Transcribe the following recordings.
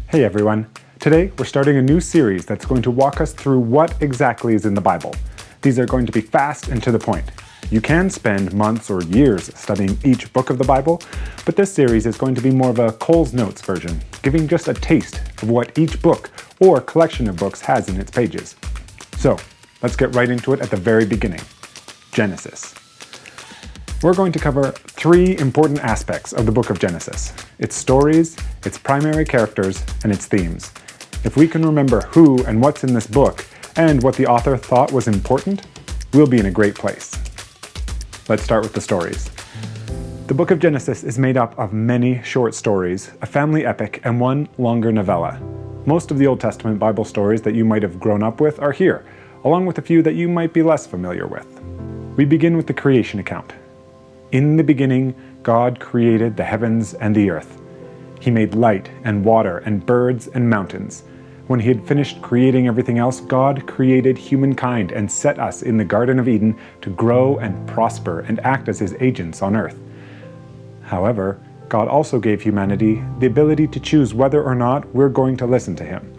Hey everyone! Today we're starting a new series that's going to walk us through what exactly is in the Bible. These are going to be fast and to the point. You can spend months or years studying each book of the Bible, but this series is going to be more of a Cole's Notes version, giving just a taste of what each book or collection of books has in its pages. So, let's get right into it at the very beginning. Genesis. We're going to cover three important aspects of the book of Genesis: its stories, its primary characters, and its themes. If we can remember who and what's in this book, and what the author thought was important, we'll be in a great place. Let's start with the stories. The book of Genesis is made up of many short stories, a family epic, and one longer novella. Most of the Old Testament Bible stories that you might have grown up with are here, along with a few that you might be less familiar with. We begin with the creation account. In the beginning, God created the heavens and the earth. He made light and water and birds and mountains. When he had finished creating everything else, God created humankind and set us in the Garden of Eden to grow and prosper and act as his agents on earth. However, God also gave humanity the ability to choose whether or not we're going to listen to him.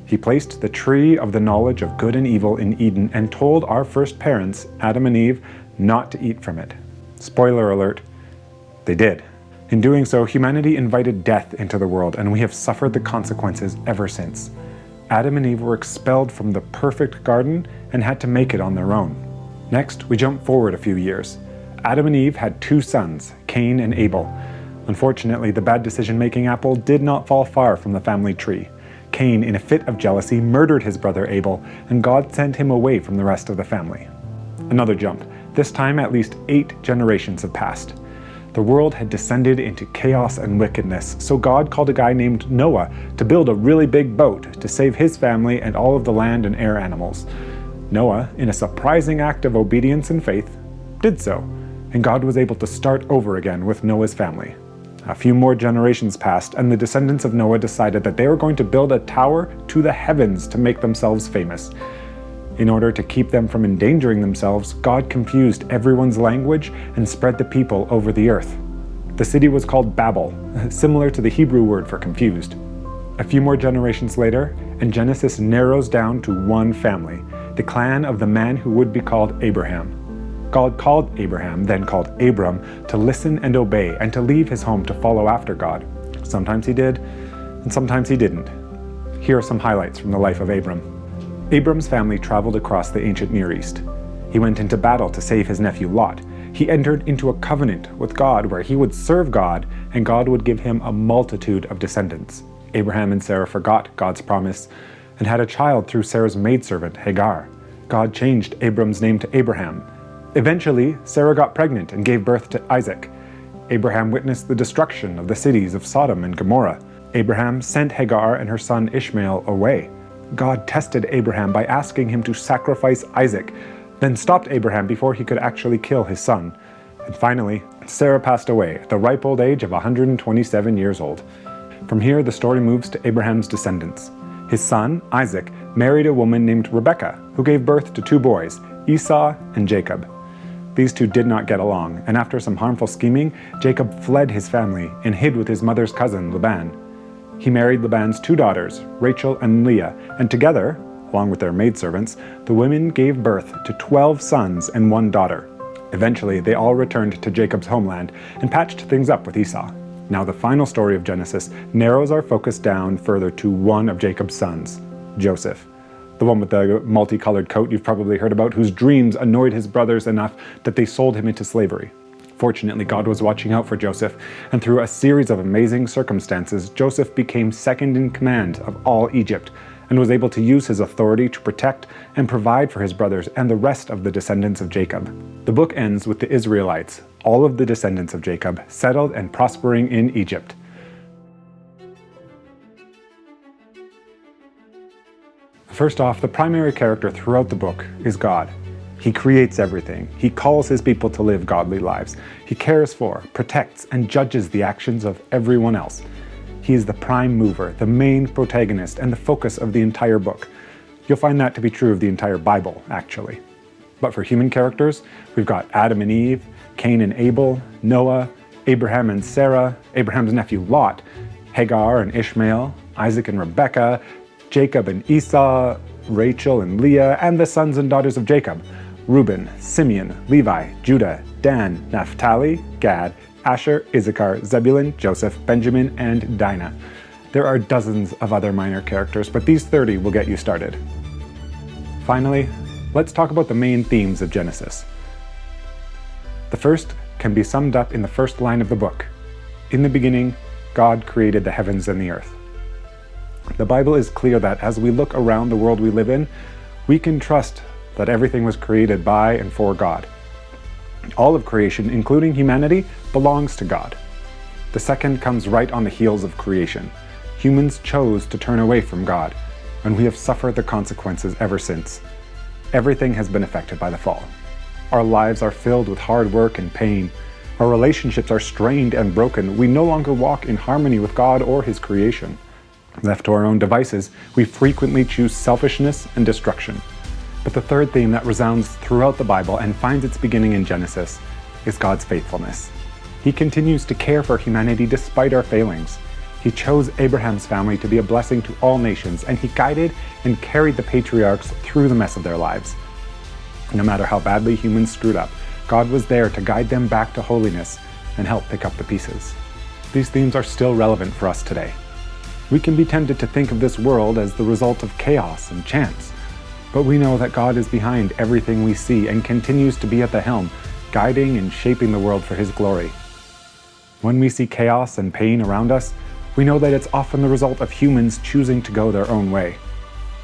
He placed the tree of the knowledge of good and evil in Eden and told our first parents, Adam and Eve, not to eat from it. Spoiler alert, they did. In doing so, humanity invited death into the world, and we have suffered the consequences ever since. Adam and Eve were expelled from the perfect garden and had to make it on their own. Next, we jump forward a few years. Adam and Eve had two sons, Cain and Abel. Unfortunately, the bad decision-making apple did not fall far from the family tree. Cain, in a fit of jealousy, murdered his brother Abel, and God sent him away from the rest of the family. Another jump. This time, at least 8 generations have passed. The world had descended into chaos and wickedness, so God called a guy named Noah to build a really big boat to save his family and all of the land and air animals. Noah, in a surprising act of obedience and faith, did so, and God was able to start over again with Noah's family. A few more generations passed, and the descendants of Noah decided that they were going to build a tower to the heavens to make themselves famous. In order to keep them from endangering themselves, God confused everyone's language and spread the people over the earth. The city was called Babel, similar to the Hebrew word for confused. A few more generations later, and Genesis narrows down to one family, the clan of the man who would be called Abraham. God called Abraham, then called Abram, to listen and obey and to leave his home to follow after God. Sometimes he did, and sometimes he didn't. Here are some highlights from the life of Abram. Abram's family traveled across the ancient Near East. He went into battle to save his nephew Lot. He entered into a covenant with God where he would serve God and God would give him a multitude of descendants. Abraham and Sarah forgot God's promise and had a child through Sarah's maidservant Hagar. God changed Abram's name to Abraham. Eventually, Sarah got pregnant and gave birth to Isaac. Abraham witnessed the destruction of the cities of Sodom and Gomorrah. Abraham sent Hagar and her son Ishmael away. God tested Abraham by asking him to sacrifice Isaac, then stopped Abraham before he could actually kill his son. And finally, Sarah passed away at the ripe old age of 127 years old. From here, the story moves to Abraham's descendants. His son, Isaac, married a woman named Rebekah, who gave birth to 2 boys, Esau and Jacob. These two did not get along, and after some harmful scheming, Jacob fled his family and hid with his mother's cousin, Laban. He married Laban's 2 daughters, Rachel and Leah, and together, along with their maidservants, the women gave birth to 12 sons and 1 daughter. Eventually, they all returned to Jacob's homeland and patched things up with Esau. Now the final story of Genesis narrows our focus down further to one of Jacob's sons, Joseph. The one with the multicolored coat you've probably heard about, whose dreams annoyed his brothers enough that they sold him into slavery. Fortunately, God was watching out for Joseph, and through a series of amazing circumstances, Joseph became second in command of all Egypt, and was able to use his authority to protect and provide for his brothers and the rest of the descendants of Jacob. The book ends with the Israelites, all of the descendants of Jacob, settled and prospering in Egypt. First off, the primary character throughout the book is God. He creates everything. He calls his people to live godly lives. He cares for, protects, and judges the actions of everyone else. He is the prime mover, the main protagonist, and the focus of the entire book. You'll find that to be true of the entire Bible, actually. But for human characters, we've got Adam and Eve, Cain and Abel, Noah, Abraham and Sarah, Abraham's nephew Lot, Hagar and Ishmael, Isaac and Rebekah, Jacob and Esau, Rachel and Leah, and the sons and daughters of Jacob: Reuben, Simeon, Levi, Judah, Dan, Naphtali, Gad, Asher, Issachar, Zebulun, Joseph, Benjamin, and Dinah. There are dozens of other minor characters, but these 30 will get you started. Finally, let's talk about the main themes of Genesis. The first can be summed up in the first line of the book. In the beginning, God created the heavens and the earth. The Bible is clear that as we look around the world we live in, we can trust that everything was created by and for God. All of creation, including humanity, belongs to God. The second comes right on the heels of creation. Humans chose to turn away from God, and we have suffered the consequences ever since. Everything has been affected by the fall. Our lives are filled with hard work and pain. Our relationships are strained and broken. We no longer walk in harmony with God or His creation. Left to our own devices, we frequently choose selfishness and destruction. But the third theme that resounds throughout the Bible and finds its beginning in Genesis is God's faithfulness. He continues to care for humanity despite our failings. He chose Abraham's family to be a blessing to all nations, and He guided and carried the patriarchs through the mess of their lives. No matter how badly humans screwed up, God was there to guide them back to holiness and help pick up the pieces. These themes are still relevant for us today. We can be tempted to think of this world as the result of chaos and chance, but we know that God is behind everything we see and continues to be at the helm, guiding and shaping the world for His glory. When we see chaos and pain around us, we know that it's often the result of humans choosing to go their own way.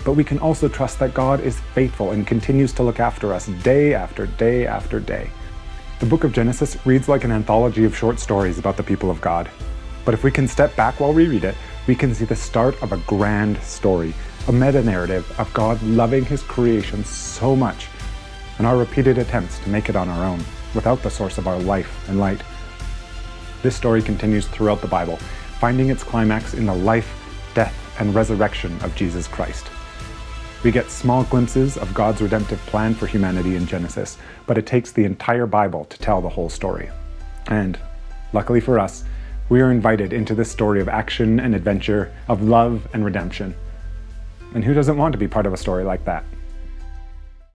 But we can also trust that God is faithful and continues to look after us day after day after day. The book of Genesis reads like an anthology of short stories about the people of God. But if we can step back while we read it, we can see the start of a grand story, a meta-narrative of God loving His creation so much, and our repeated attempts to make it on our own, without the source of our life and light. This story continues throughout the Bible, finding its climax in the life, death, and resurrection of Jesus Christ. We get small glimpses of God's redemptive plan for humanity in Genesis, but it takes the entire Bible to tell the whole story. And, luckily for us, we are invited into this story of action and adventure, of love and redemption. And who doesn't want to be part of a story like that?